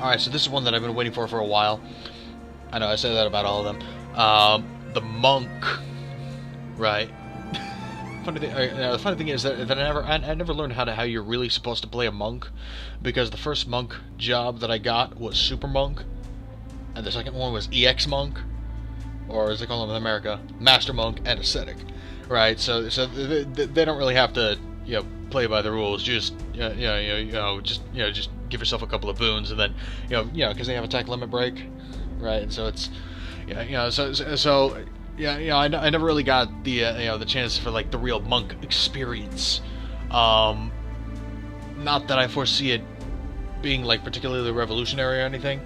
Alright, so this is one that I've been waiting for a while. I know, I say that about all of them. The monk, right? The funny thing is that I never learned how you're really supposed to play a monk, because the first monk job that I got was Super Monk, and the second one was EX Monk, or as they call them in America, Master Monk and Ascetic, right? So they don't really have to play by the rules. Just just give yourself a couple of boons, and then because they have attack limit break, right? And so it's I never really got the chance for like the real monk experience. Not that I foresee it being like particularly revolutionary or anything.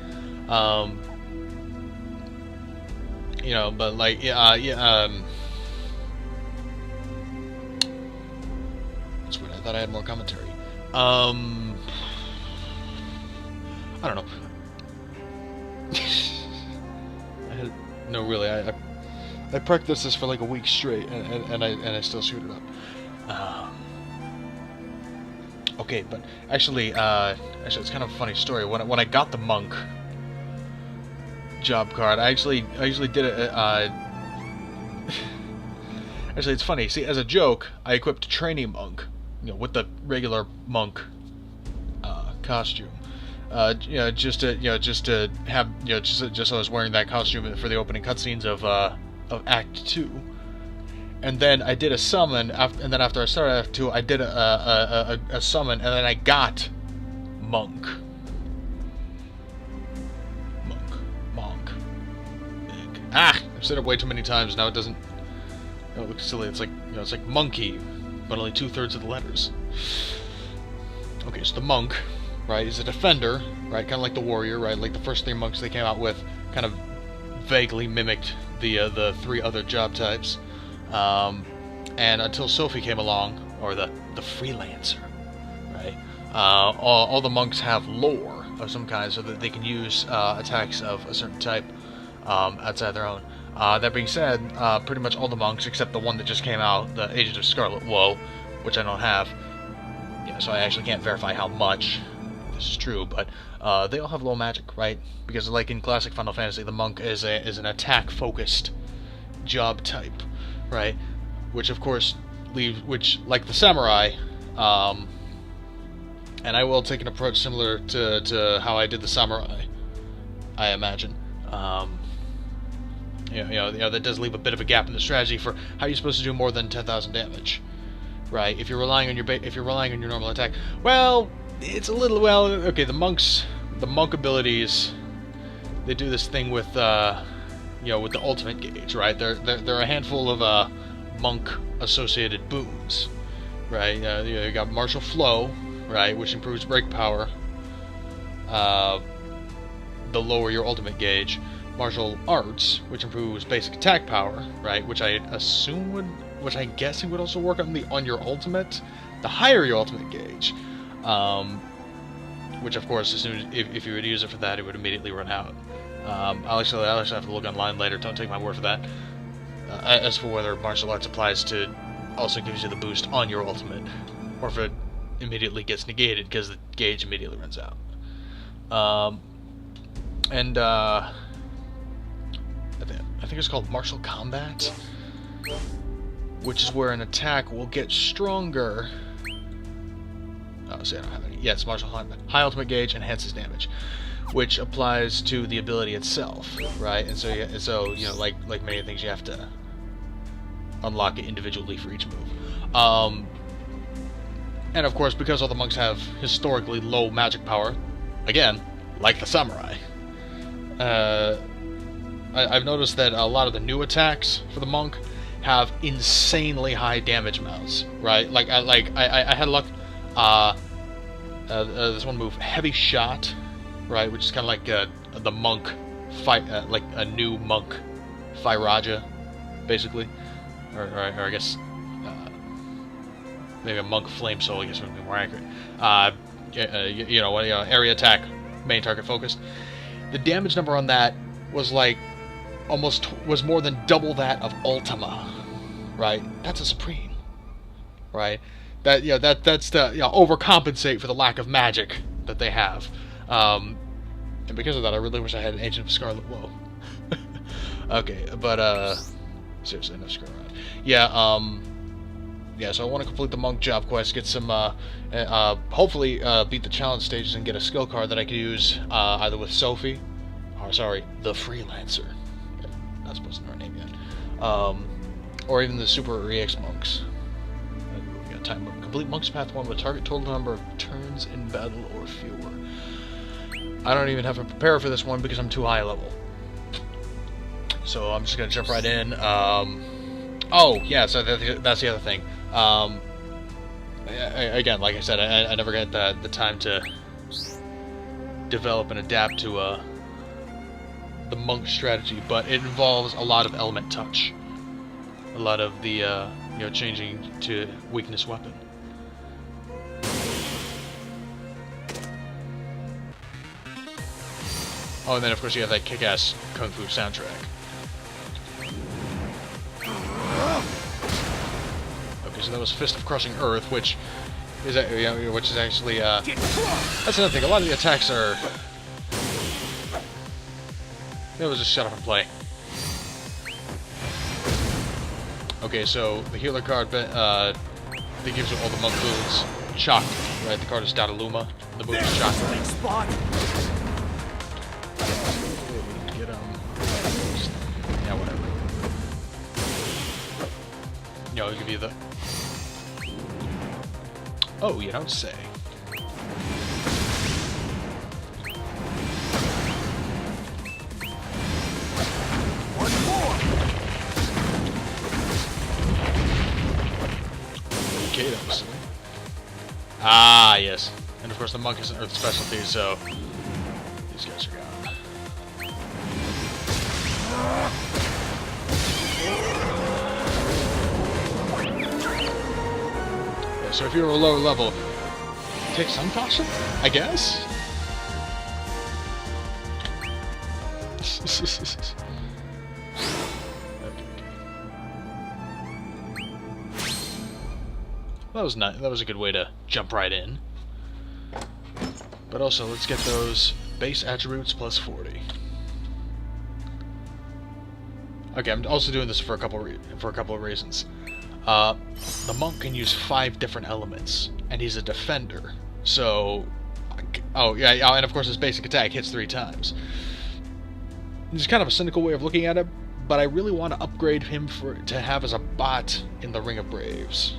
But like that's weird. I thought I had more commentary. I don't know. Really, I practiced this for like a week straight, and I still screwed it up. Okay, but actually, it's kind of a funny story. When I got the monk job card, I actually did it. Actually, it's funny. See, as a joke, I equipped trainee monk, with the regular monk costume. Just to have just so I was wearing that costume for the opening cutscenes of Act 2, and then I did a summon, and then after I started Act 2, I did a summon, and then I got monk. I've said it way too many times now. It doesn't. It looks silly. It's like it's like monkey, but only 2/3 of the letters. Okay, so the monk, right, is a defender, right, kind of like the warrior, right, like the first 3 monks they came out with, kind of vaguely mimicked the 3 other job types, and until Sophie came along, or the freelancer, right, all the monks have lore of some kind, so that they can use attacks of a certain type outside their own. That being said, pretty much all the monks, except the one that just came out, the Agent of Scarlet Woe, which I don't have, so I actually can't verify how much this is true, but they all have low magic, right? Because like in classic Final Fantasy, the monk is an attack-focused job type, right? Which of course like the samurai, and I will take an approach similar to how I did the samurai, I imagine. That does leave a bit of a gap in the strategy for how you're supposed to do more than 10,000 damage, right? If you're relying on your normal attack, well, it's a little okay. The monk abilities, they do this thing with with the ultimate gauge, right? There are a handful of monk associated boons, right? You got martial flow, right, which improves break power. The lower your ultimate gauge. Martial arts, which improves basic attack power, right? Which I'm guessing would also work on your ultimate. The higher your ultimate gauge, which of course, as soon as if you were to use it for that, it would immediately run out. I'll actually have to look online later. Don't take my word for that. As for whether martial arts applies to also gives you the boost on your ultimate, or if it immediately gets negated because the gauge immediately runs out. I think it's called martial combat, which is where an attack will get stronger. Oh, see, I don't have any. Yeah, it's martial combat. High ultimate gauge enhances damage, which applies to the ability itself, right? And so like many things, you have to unlock it individually for each move. And of course, because all the monks have historically low magic power, again, like the samurai. I've noticed that a lot of the new attacks for the monk have insanely high damage amounts, right? I had luck. This one move, Heavy Shot, right, which is kind of like the monk fight, like a new monk Firaja, basically, or I guess maybe a monk Flame Soul, I guess would be more accurate. Area attack, main target focused. The damage number on that was like was more than double that of Ultima, right? That's a Supreme, right? That's to overcompensate for the lack of magic that they have. And because of that, I really wish I had an Agent of Scarlet. Whoa. Okay, but, seriously, enough screw around. Yeah, yeah, so I want to complete the Monk Job Quest, get some, hopefully, beat the challenge stages and get a skill card that I could use, either with Sophie, or, sorry, the Freelancer. Not supposed to know her name yet. Or even the Super EX Monks. We got time. Complete Monk's Path 1 with target total number of turns in battle or fewer. I don't even have to prepare for this one because I'm too high level. So I'm just gonna jump right in. Oh, yeah, so that's the other thing. Again, like I said, I never get the time to develop and adapt to the monk strategy, but it involves a lot of element touch. A lot of the, you know, changing to weakness weapon. Oh, and then of course you have that kick-ass Kung Fu soundtrack. Okay, so that was Fist of Crushing Earth, which is actually, that's another thing. A lot of the attacks are... It was just shut up and play. Okay, so the healer card, that gives you all the monk moves. Shock, right? The card is Dataluma. The move is Shock. Get yeah, whatever. You know, I'll give you the... Oh, you don't say. Okay, that was silly. Ah, yes. And of course the monk is an earth specialty, so these guys are gone. Yeah, so if you're a lower level, take some caution, I guess? That was nice. That was a good way to jump right in. But also, let's get those base attributes plus 40. Okay, I'm also doing this for a couple of reasons. The monk can use 5 different elements, and he's a defender. So, oh yeah, and of course his basic attack hits 3 times. It's kind of a cynical way of looking at it, but I really want to upgrade him to have as a bot in the Ring of Braves.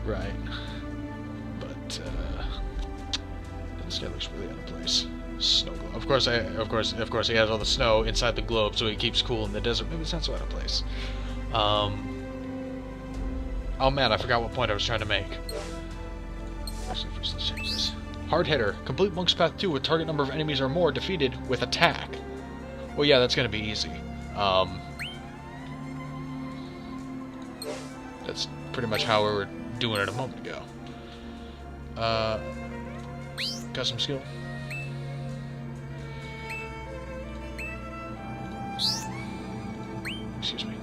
Right. But this guy looks really out of place. Snow globe. Of course he has all the snow inside the globe, so he keeps cool in the desert. Maybe it's not so out of place. Oh man, I forgot what point I was trying to make. Actually, first let's change this. Hard hitter. Complete Monk's Path 2 with target number of enemies or more defeated with attack. Well, yeah, that's gonna be easy. That's pretty much how we were doing it a moment ago. Custom skill. Excuse me.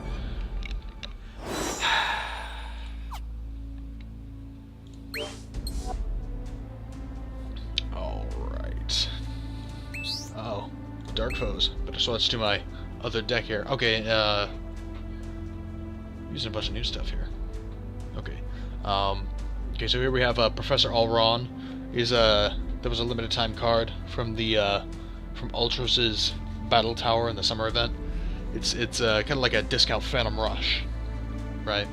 Alright. Oh, dark foes. Better switch to my other deck here. Okay, using a bunch of new stuff here. Okay. Okay, so here we have Professor Alron. There was a limited time card from the from Ultras's Battle Tower in the summer event. It's kind of like a discount Phantom Rush, right?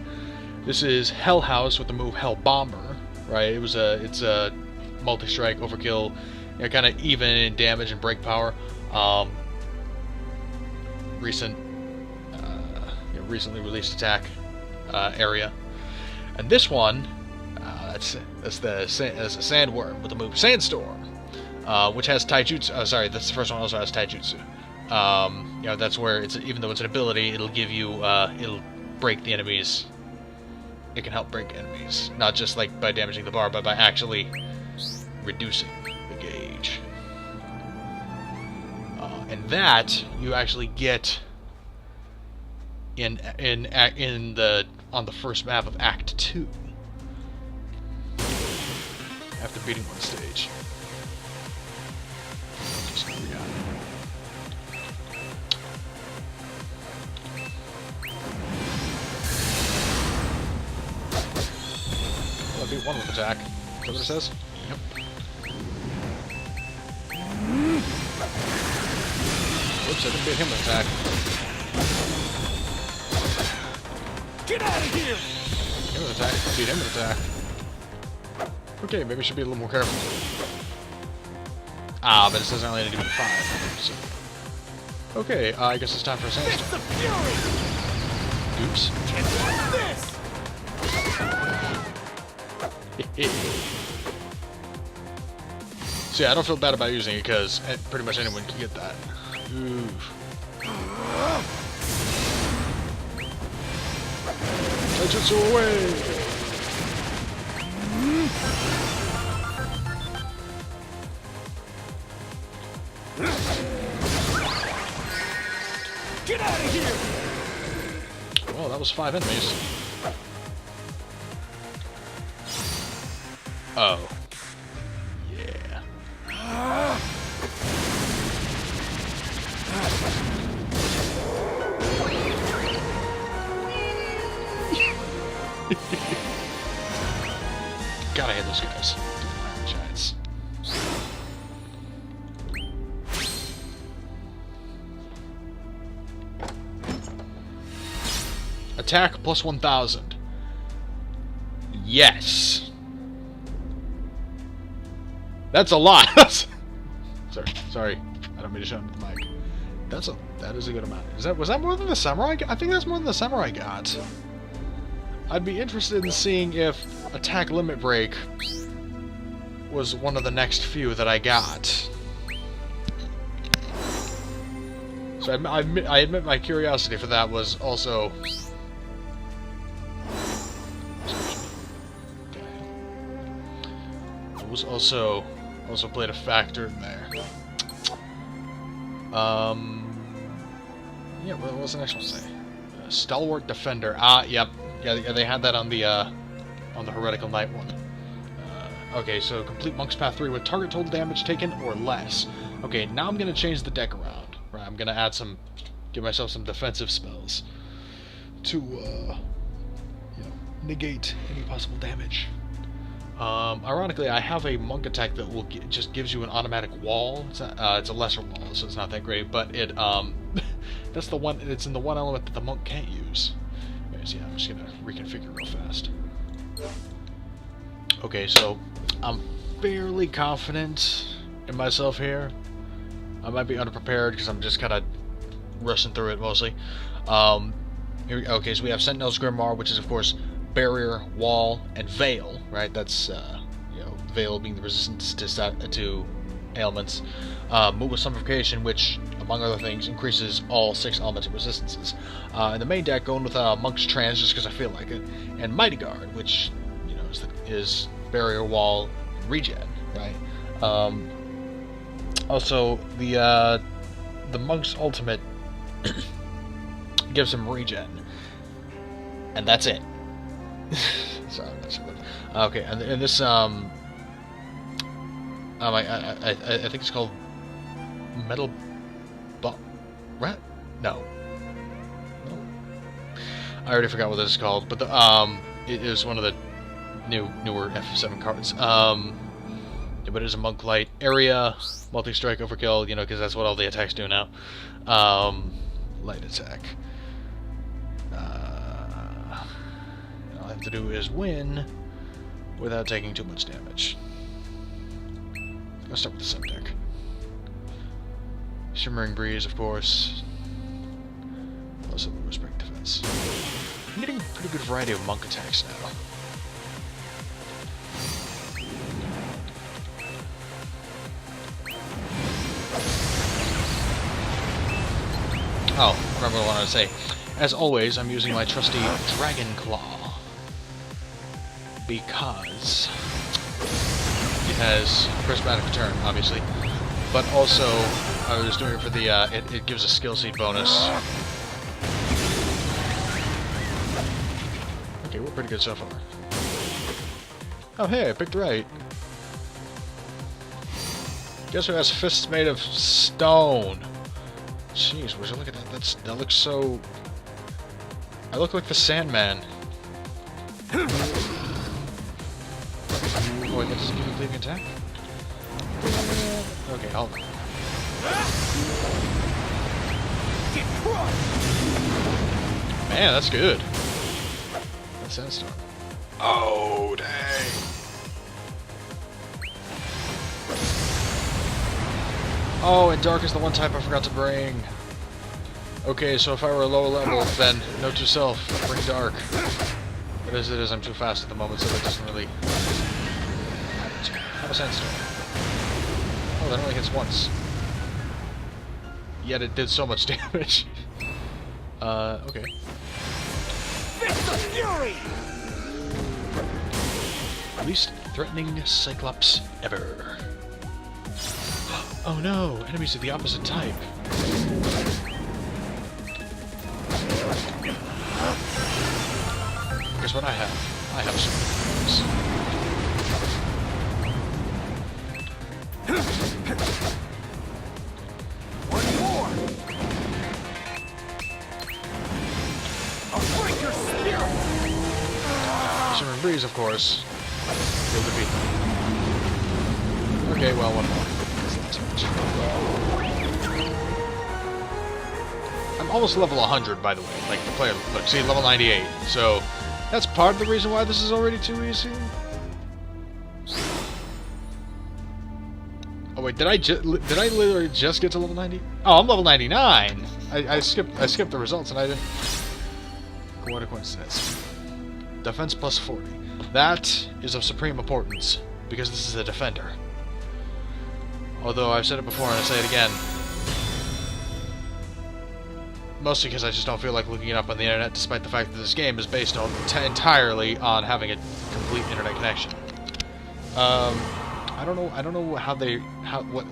This is Hell House with the move Hell Bomber, right? It's a multi-strike overkill, you know, kind of even in damage and break power. Recently released attack area. And this one, that's a Sandworm with the move Sandstorm, which has Taijutsu. Sorry, that's the first one. Also has Taijutsu. You know, that's where even though it's an ability, it'll give you, it'll break the enemies. It can help break enemies, not just like by damaging the bar, but by actually reducing the gauge. And that you actually get on the first map of Act 2 after beating one stage. Just one with attack. Is that what it says? Yep. Whoops, I didn't beat him with attack. Get out of here! Him with attack. Beat him with attack. Okay, maybe I should be a little more careful. Ah, but it says I only need to do 5. So. Okay, I guess it's time for a sandstorm. Oops. See, I don't feel bad about using it because pretty much anyone can get that. Oof. Taijutsu away! Get out of here! Well, that was 5 enemies. Oh. Yeah. Gotta hit those guys. Giants. Attack plus 1,000. Yes. That's a lot. Sorry. I don't mean to shout into the mic. That is a good amount. Was that more than the samurai? I think that's more than the samurai got. I'd be interested in seeing if attack limit break was one of the next few that I got. So I admit my curiosity for that was also. It was also played a factor in there. Yeah, what was the next one say? Stalwart Defender. Ah, yep. Yeah, they had that on the Heretical Knight one. Okay, so complete Monk's Path 3 with target total damage taken or less. Okay, now I'm gonna change the deck around. Right, I'm gonna add give myself some defensive spells to, negate any possible damage. Ironically, I have a monk attack that will just gives you an automatic wall. It's a lesser wall, so it's not that great. But it that's the one. It's in the one element that the monk can't use. Anyways, yeah, I'm just gonna reconfigure real fast. Okay, so I'm fairly confident in myself here. I might be underprepared because I'm just kind of rushing through it mostly. Okay, so we have Sentinel's Grimoire, which is of course barrier, wall, and veil, right? That's, veil being the resistance to ailments. Mobius Summification, which, among other things, increases all 6 elemental resistances. And the main deck going with Monk's Trance, just because I feel like it, and Mighty Guard, which, is barrier, wall, and regen, right? Also, the Monk's Ultimate gives him regen, and that's it. Sorry, I'm not sure. Okay, and this I think it's called Metal Rat? No. I already forgot what this is called, but it is one of the newer F7 cards. But it is a Monk Light area, multi-strike overkill, because that's what all the attacks do now. Light attack. All I have to do is win without taking too much damage. Let's start with the sub-deck. Shimmering Breeze, of course. Also the Respect Defense. I'm getting a pretty good variety of monk attacks now. Oh, remember what I wanted to say. As always, I'm using my trusty Dragon Claw. Because it has prismatic return, obviously, but also I was doing it for the it gives a skill seed bonus. Okay, we're pretty good so far. Oh hey, I picked right. Guess who has fists made of stone? Jeez, would you look at that? That looks so. I look like the Sandman. Oh wait, that doesn't give me cleaving attack? Okay, hold on. Man, that's good. That's Sandstorm. Oh, dang. Oh, and Dark is the one type I forgot to bring. Okay, so if I were a lower level, then note to self, bring Dark. But as it is, I'm too fast at the moment, so that doesn't really matter to me. Have a Sandstorm. Oh, that only hits once. Yet it did so much damage. Okay. Fist of Fury! Least threatening Cyclops ever. Oh no! Enemies of the opposite type. Guess what I have? I have some. One more! I'll break your spirit! Shimmering Breeze, of course. You'll defeat them. Okay, well, one more. That's not too much. I'm almost level 100, by the way. Like, the player... Look, see, level 98. So, that's part of the reason why this is already too easy. Oh, wait, did I literally just get to level 90? Oh, I'm level 99! I skipped the results, and I didn't... What a coincidence. Defense plus 40. That is of supreme importance, because this is a defender. Although I've said it before and I say it again. Mostly because I just don't feel like looking it up on the internet, despite the fact that this game is based on entirely on having a complete internet connection. I don't know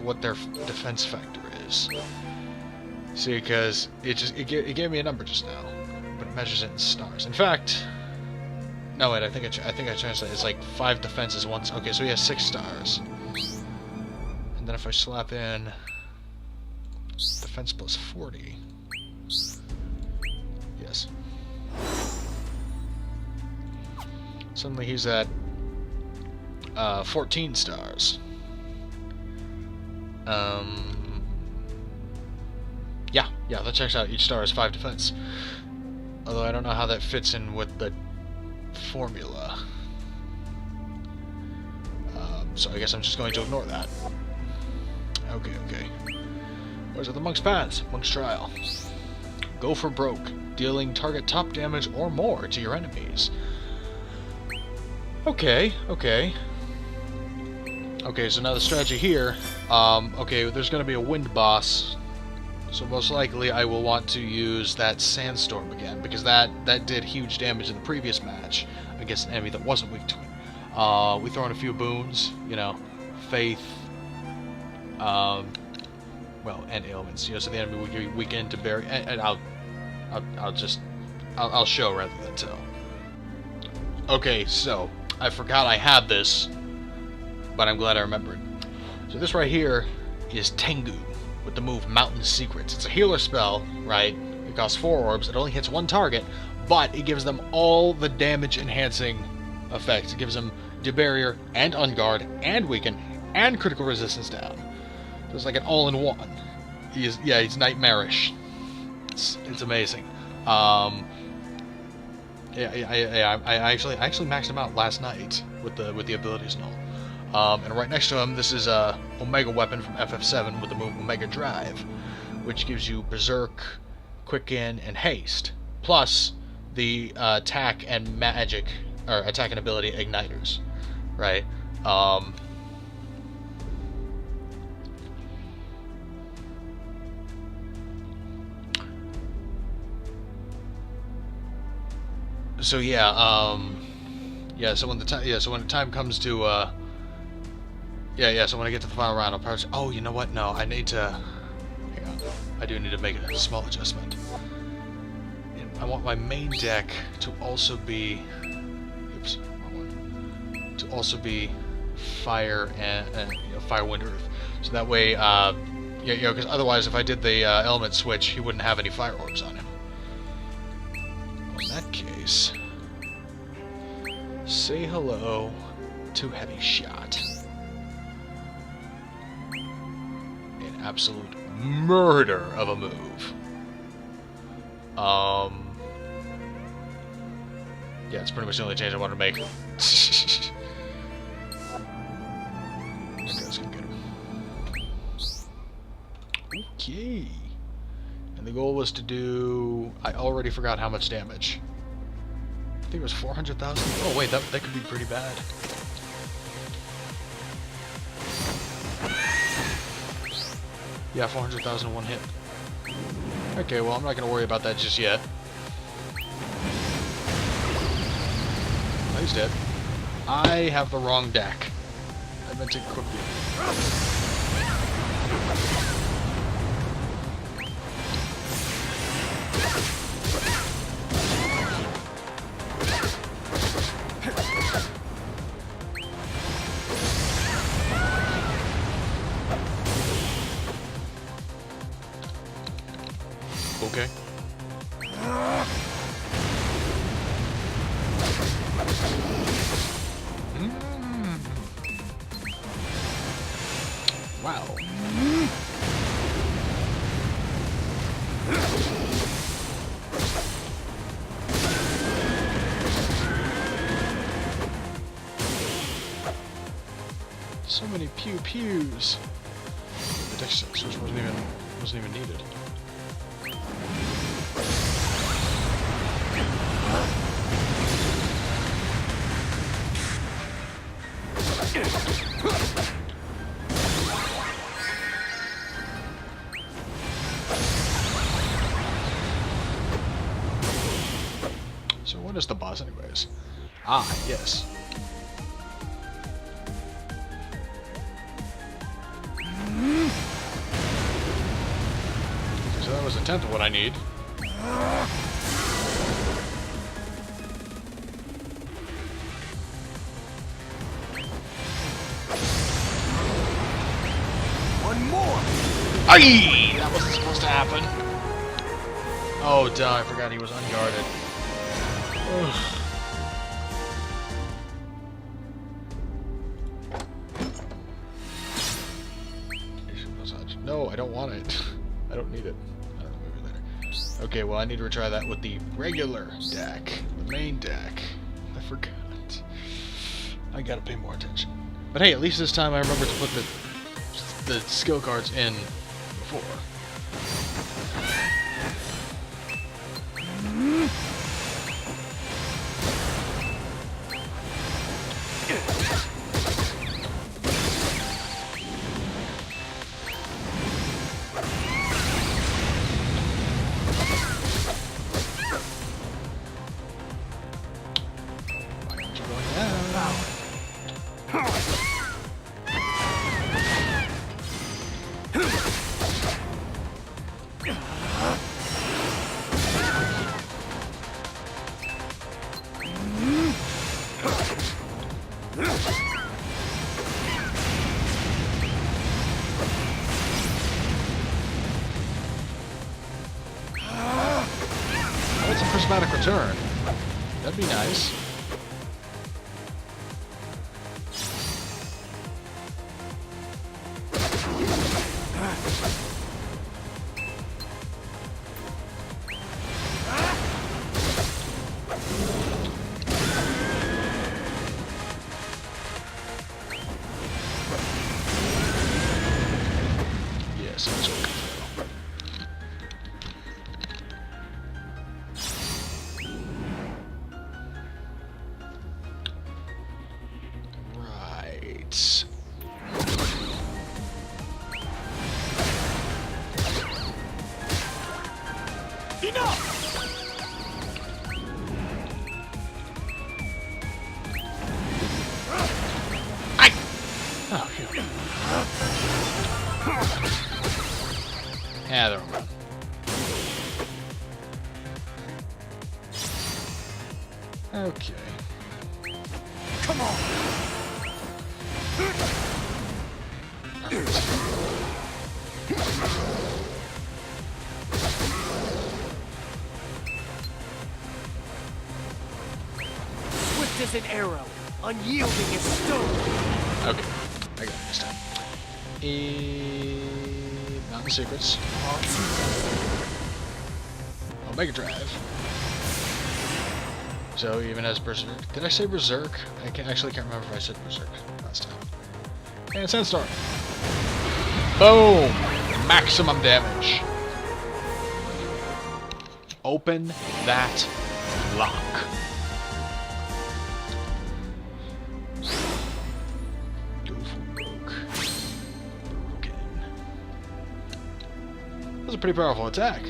what their defense factor is. See, because it gave me a number just now, but it measures it in stars. In fact. No, wait, I think I changed that. It's like 5 defenses once. Okay, so he has 6 stars. And then if I slap in defense plus 40. Yes. Suddenly he's at 14 stars. Yeah, that checks out. Each star is 5 defense. Although I don't know how that fits in with the formula. So I guess I'm just going to ignore that. Okay. Where's the Monk's Paths? Monk's Trial. Go for broke, dealing target top damage or more to your enemies. Okay, so now the strategy here, okay, there's gonna be a wind boss, so most likely I will want to use that Sandstorm again, because that did huge damage in the previous match against an enemy that wasn't weak to it. We throw in a few boons, you know, faith, well, and ailments, you know, so the enemy will be weakened to bury, and I'll show rather than tell. Okay, so, I forgot I had this, but I'm glad I remembered. So this right here is Tengu, with the move Mountain Secrets. It's a healer spell, right? It costs 4 orbs, it only hits 1 target, but it gives them all the damage-enhancing effects. It gives them Debarrier, and Unguard, and Weaken, and Critical Resistance down. So it's like an all-in-one. He's nightmarish. It's amazing. I actually maxed him out last night with the abilities and all. And right next to him, this is a Omega weapon from FF7 with the move Omega Drive, which gives you Berserk, Quicken, and Haste, plus the attack and magic, or attack and ability igniters, right? So yeah, so when the time comes to so when I get to the final round, I'll probably... Oh, you know what? No, I need to... Hang on. I do need to make a small adjustment. I want my main deck to also be... Oops, wrong one. To also be Fire and Fire, Wind, Earth. So that way, because otherwise if I did the element switch, he wouldn't have any Fire Orbs on him. In that case... Say hello too heavy shot. An absolute murder of a move. Yeah, it's pretty much the only change I wanted to make. Okay, let's go get him. Okay. And the goal was to do... I already forgot how much damage. I think it was 400,000? Oh wait, that could be pretty bad. Yeah, 400,000 in one hit. Okay, well, I'm not going to worry about that just yet. Oh, he's dead. I have the wrong deck. I meant to equip you. Okay. Wow. So many pew pews. The deck switch wasn't even needed. So what is the boss anyways? Ah, yes. So that was a tenth of what I need. One more! Aye! That wasn't supposed to happen. Oh, duh, I forgot he was unguarded. Ugh. No, I don't want it. I don't need it. I don't know, maybe later. Okay, well, I need to retry that with the regular deck. The main deck. I forgot. I gotta pay more attention. But hey, at least this time I remember to put the skill cards in before. Why aren't you going down? Oh, it's a prismatic return. That'd be nice. Yes, that's what we do. Right. Enough! Oh, phew. Yeah, they're all gone. Okay. Come on! Swift as an arrow. Unyielding as stone. Okay, I got it this time. Mountain Secrets. Omega Drive. So he even has Berserk. Did I say Berserk? I actually can't remember if I said Berserk last time. And Sandstorm. Boom! Maximum damage. Open that lock. Go for broke. Broken. That was a pretty powerful attack.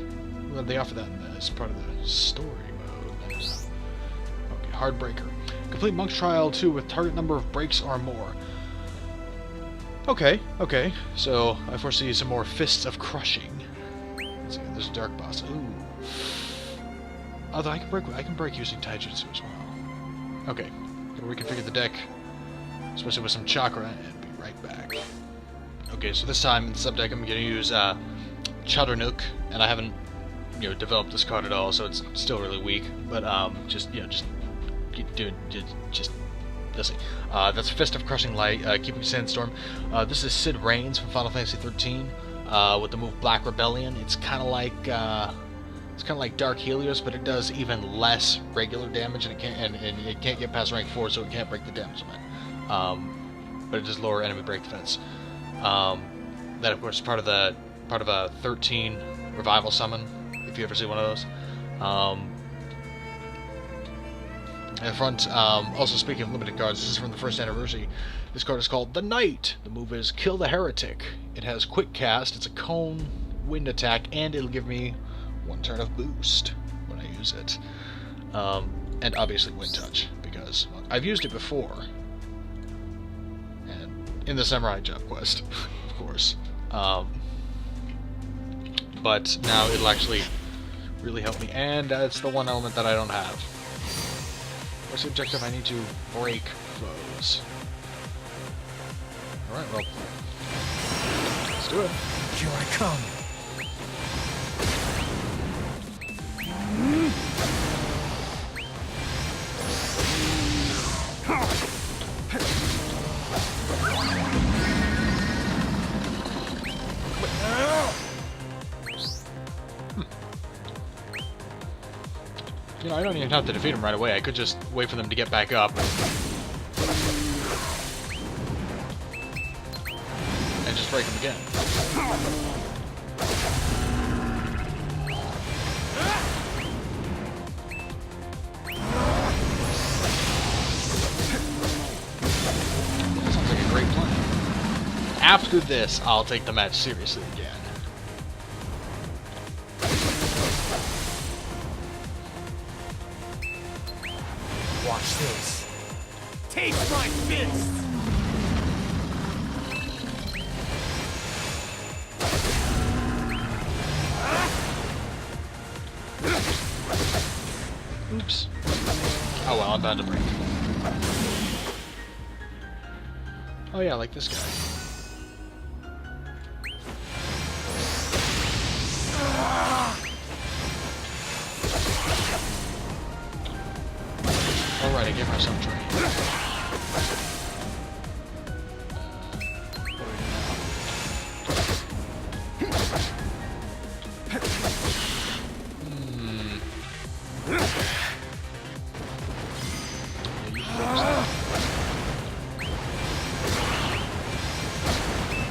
Well, they offer that as part of the story mode. Okay, Hard Breaker. Complete Monk's Trial 2 with target number of breaks or more. Okay, okay. So I foresee some more Fists of Crushing. Let's see, there's a Dark Boss. Ooh. Although I can break using Taijutsu as well. Okay, gonna reconfigure the deck, especially with some Chakra, and be right back. Okay, so this time in the sub deck I'm gonna use Chadernuk, and I haven't developed this card at all, so it's still really weak. But just let's see. That's Fist of Crushing Light, Keeping Sandstorm. This is Sid Reigns from Final Fantasy 13 with the move Black Rebellion. It's kind of like Dark Helios, but it does even less regular damage, and it can't get past rank 4, so it can't break the damage limit. But it does lower enemy break defense. That of course is part of a 13 revival summon, if you ever see one of those. In front, also speaking of limited cards, this is from the first anniversary. This card is called The Knight. The move is Kill the Heretic. It has Quick Cast, it's a cone wind attack, and it'll give me 1 turn of boost when I use it. And obviously Wind Touch, because I've used it before. And in the Samurai Job Quest, of course. But now it'll actually really help me, and it's the one element that I don't have. What's the objective? I need to break foes. Alright, well, let's do it. Here I come. I don't even have to defeat them right away. I could just wait for them to get back up. And just break them again. That sounds like a great plan. After this, I'll take the match seriously again. Watch this. Taste my fist! Oops. Oh well, I'm bound to break. Oh yeah, like this guy. Alright, I gave myself training.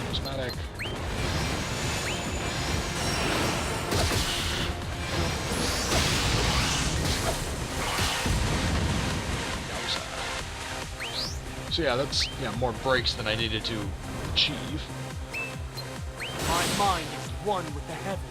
Prismatic. So yeah, that's more breaks than I needed to achieve. My mind is one with the heavens.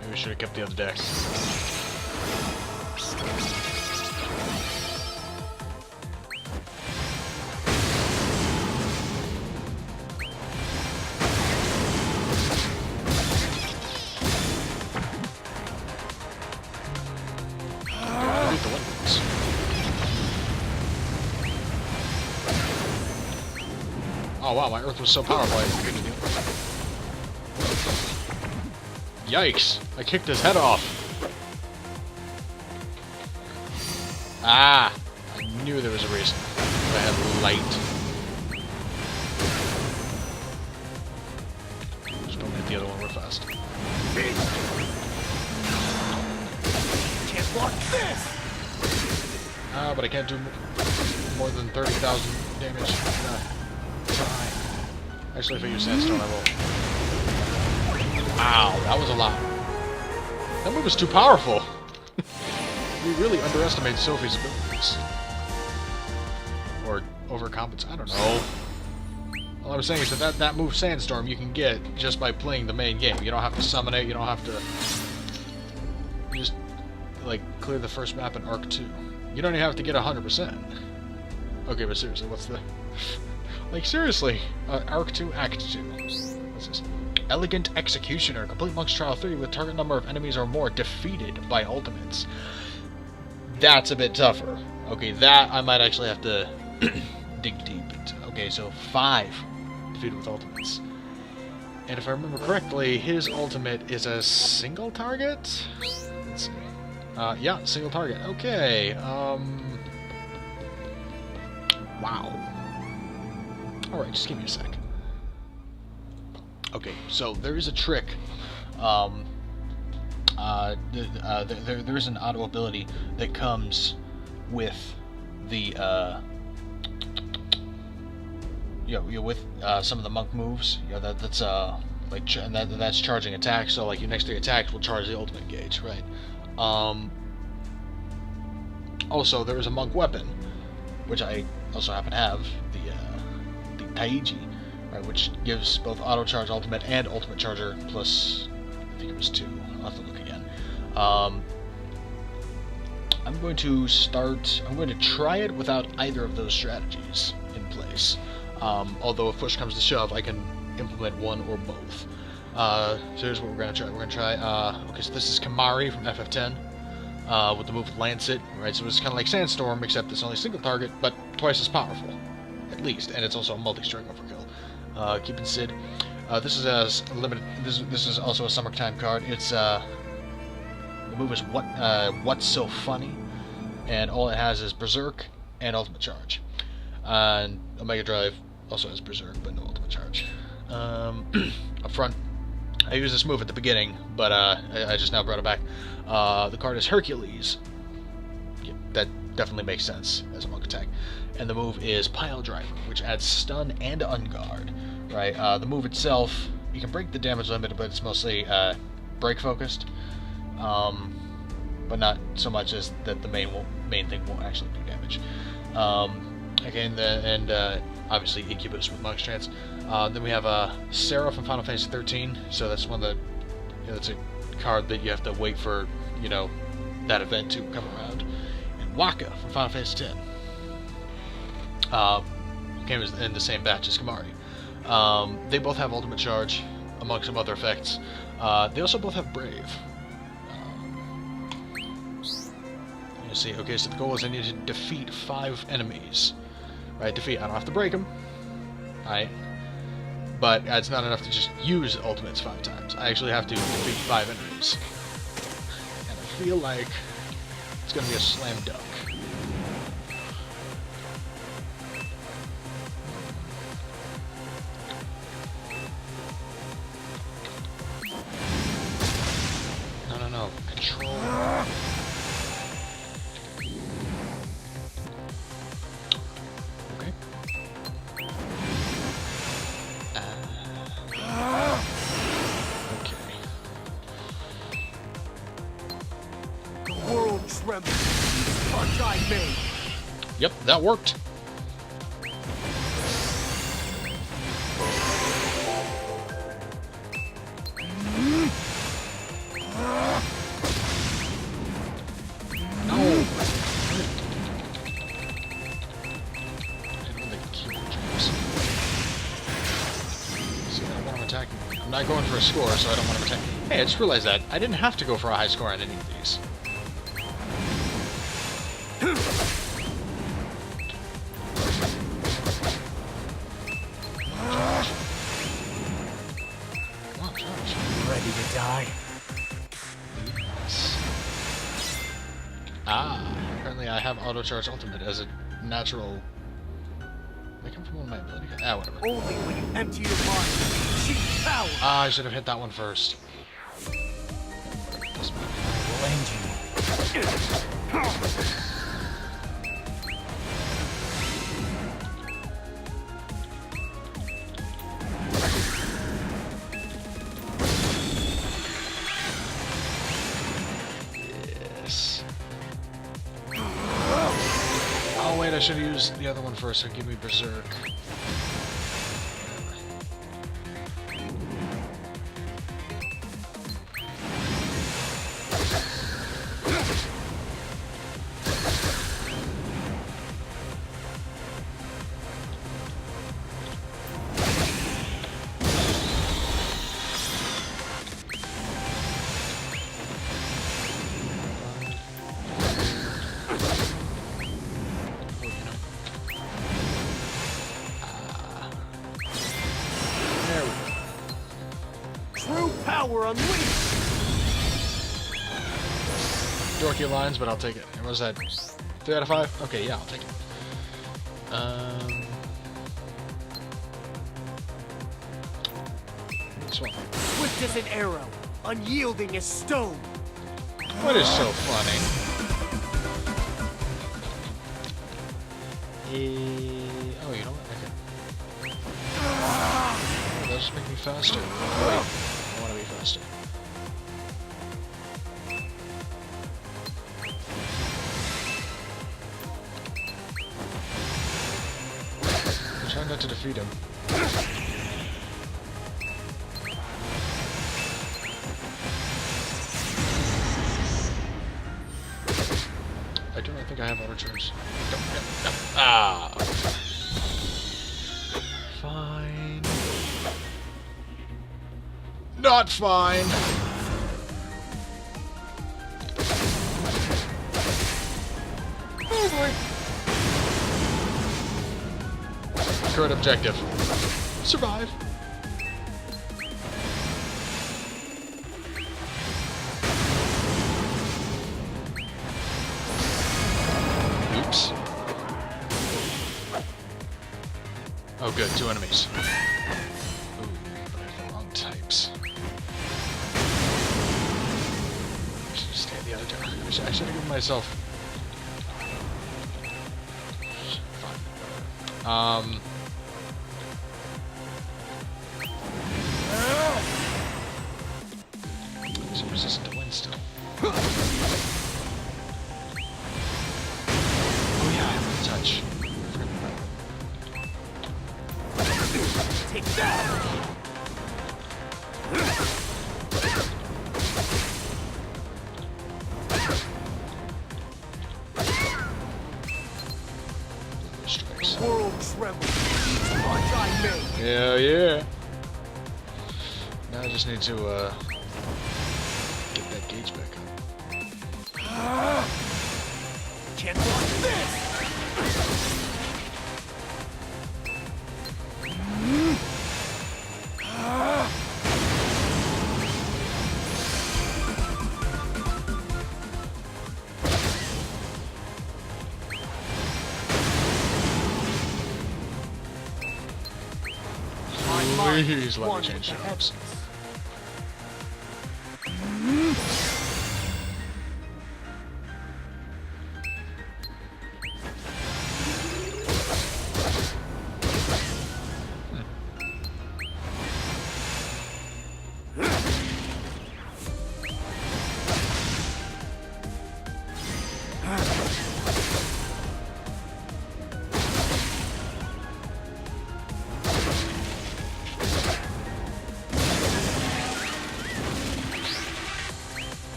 Maybe we should have kept the other decks. Oh wow, my Earth was so powerful I couldn't do it. Yikes! I kicked his head off. Ah! I knew there was a reason. I had light. Just don't hit the other one real fast. Can't block this! Ah, but I can't do more than 30,000 damage. Actually, if I use Sandstorm, I will. Wow, that was a lot. That move was too powerful. We really underestimate Sophie's abilities. Or overcompensate. I don't know. All I'm saying is that move Sandstorm you can get just by playing the main game. You don't have to summon it. You don't have to just like clear the first map in Arc 2. You don't even have to get 100%. Okay, but seriously, what's the... Like, seriously! Arc 2, Act 2. What's this? Elegant Executioner. Complete Monk's Trial 3 with target number of enemies or more defeated by ultimates. That's a bit tougher. Okay, that I might actually have to dig deep into. Okay, so 5 defeated with ultimates. And if I remember correctly, his ultimate is a single target? Let's see. Yeah, single target. Okay, wow. Alright, just give me a sec. Okay, so there is a trick. There is an auto ability that comes with the, with some of the monk moves. That's that's charging attacks. So like your next 3 attacks will charge the ultimate gauge, right? Also, there is a monk weapon, which I also happen to have, the Taiji, right, which gives both auto charge ultimate and ultimate charger plus, I think it was 2. I'll have to look again. I'm going to try it without either of those strategies in place. Although if push comes to shove, I can implement one or both. So here's what we're going to try. We're going to try, okay, so this is Kamari from FF10, with the move Lancet, right? So it's kind of like Sandstorm, except it's only a single target, but twice as powerful, at least, and it's also a multi-strike overkill. Keeping Sid. This is as limited. This is also a summertime card. It's the move is What's So Funny, and all it has is Berserk and Ultimate Charge. And Omega Drive also has Berserk, but no Ultimate Charge. Up front, I used this move at the beginning, but I just now brought it back. The card is Hercules. Yeah, that definitely makes sense as a monk attack. And the move is Pile Driver, which adds stun and unguard. Right. The move itself, you can break the damage limit, but it's mostly break focused. But not so much as that the main thing won't actually do damage. Okay, and obviously Incubus with Monk's Trance. Then we have Sarah from Final Fantasy 13. So that's one that that's a card that you have to wait for that event to come around. And Waka from Final Fantasy 10. Came in the same batch as Kamari. They both have Ultimate Charge, among some other effects. They also both have Brave. You see, okay, so the goal is I need to defeat 5 enemies. Right, defeat, I don't have to break them. Alright. But it's not enough to just use ultimates 5 times. I actually have to defeat 5 enemies. And I feel like it's going to be a slam dunk. No. Control. Okay. Okay. The world trembles. Touch I made. Yep, that worked. I'm not going for a score, so I don't want to attack. Hey, I just realized that. I didn't have to go for a high score on any of these. Ready to die? Yes. Ah, apparently I have auto charge ultimate as a natural. They come from one of my abilities. Ah, whatever. Only when you empty your mind. Cheat power. Ah, I should have hit that one first. Doesn't matter. Will end you. Yes. Oh wait, I should have used the other one first. So give me Berserk. There we go. True power unleashed. Dorky lines, but I'll take it. And what was that? 3 out of 5? Okay, yeah, I'll take it. This one. Swift as an arrow. Unyielding as stone. What is so funny? Oh, you know what? Okay. Oh, that'll just make me faster. Wait, I want to be faster. I'm trying not to defeat him. I do not think I have auto charge. No. Ah. Fine. Not fine. Oh boy. Current objective. Survive. Oops. Oh good, 2 enemies. Ooh, but I have the wrong types. I should just stay at the other tower. I should have given myself... Fine. So resistant to wind still. Oh yeah, I have the touch. Take that. Strikes. World trembles. Each punch I make. Yeah, yeah. Now I just need to get that gauge back up. Can't block this. Please let me change jobs.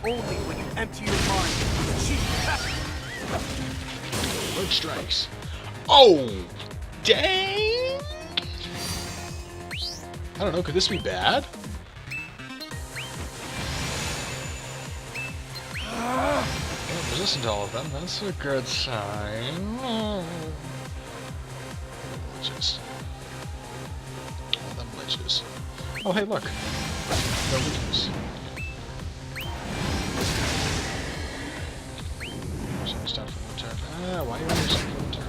Only when you empty your mind. Cheat power. Bird strikes. Oh, dang! I don't know. Could this be bad? I'm resistant to all of them. That's a good sign. Oh. Just all them live. bitches. Oh, hey, look. No weakness. So it's time for one turn. Ah, why are you only for one turn?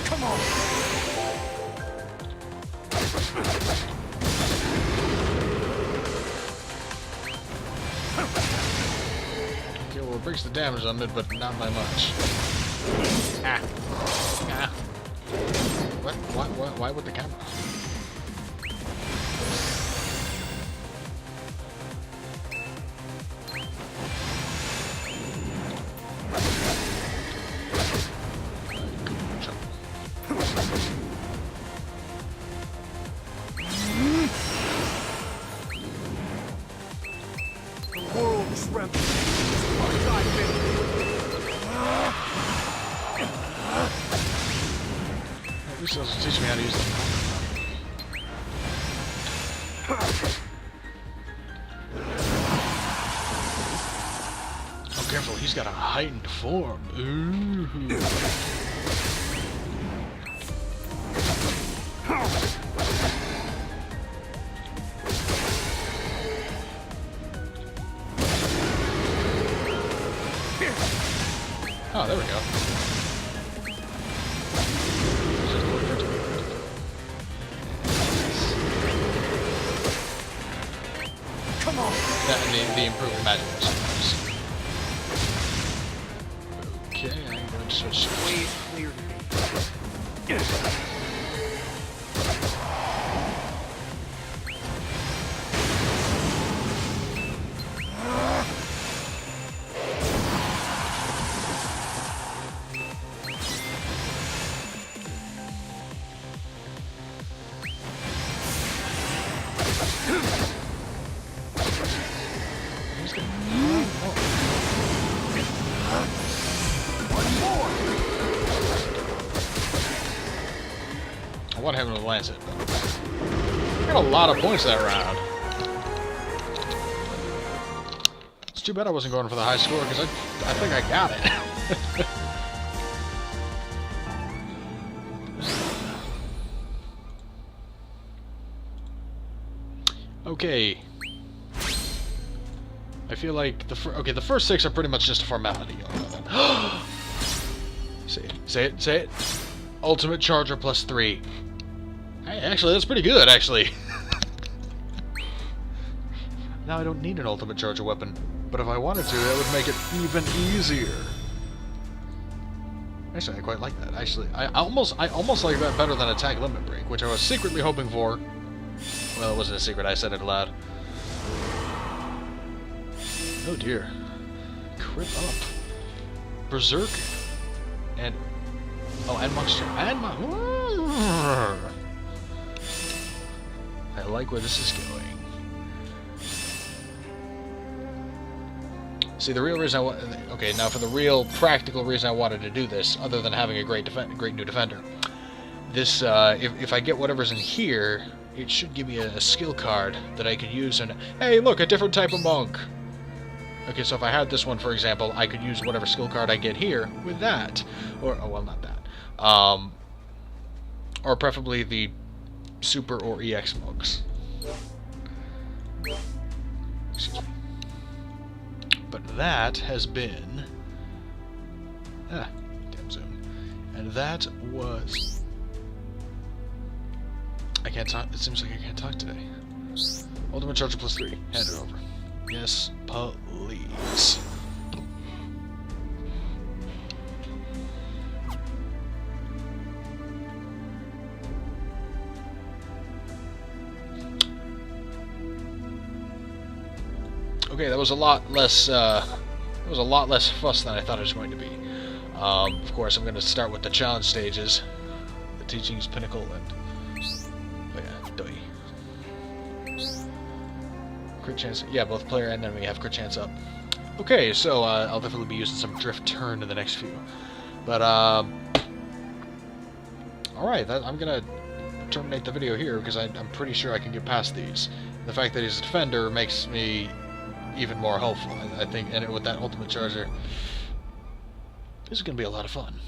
Come on! Okay, well, it breaks the damage on it, but not by much. Ah. Ah. What? Why with the camera? The world trembles. What I've been. At least it'll teach me how to use them. Oh, careful, he's got a heightened form. Ooh. Oh, there we go. Come on! That and the improved magic skills. Okay, I'm going to switch. Way is clear to me. He's gonna... I want him to lance it, but I got a lot of points that round. It's too bad I wasn't going for the high score, because I think I got it. Okay. I feel like the first 6 are pretty much just a formality. Say it, say it, say it. Ultimate Charger plus 3. Hey, actually, that's pretty good, actually. Now I don't need an Ultimate Charger weapon, but if I wanted to, that would make it even easier. Actually, I quite like that. Actually, I almost like that better than Attack Limit Break, which I was secretly hoping for. Well, it wasn't a secret, I said it aloud. Oh dear. Crip up. Berserk. And... oh, and Monk's Job. And I like where this is going. See, the real reason okay, now for the real practical reason I wanted to do this, other than having a great new defender. This, if I get whatever's in here, it should give me a skill card that I could use and... hey, look, a different type of monk! Okay, so if I had this one, for example, I could use whatever skill card I get here with that. Or, oh, well, not that. Or preferably the Super or EX monks. Excuse me. But that has been... ah, damn zoom. And that was... I can't talk. It seems like I can't talk today. Ultimate Charger plus 3. Hand it over. Yes, please. Okay, that was a lot less. That was a lot less fuss than I thought it was going to be. Of course, I'm going to start with the challenge stages, the teaching's pinnacle, and crit chance. Yeah, both player and enemy have crit chance up. Okay, so I'll definitely be using some drift turn in the next few. But alright, I'm gonna terminate the video here because I'm pretty sure I can get past these. The fact that he's a defender makes me even more hopeful. I think, and with that ultimate charger, this is gonna be a lot of fun.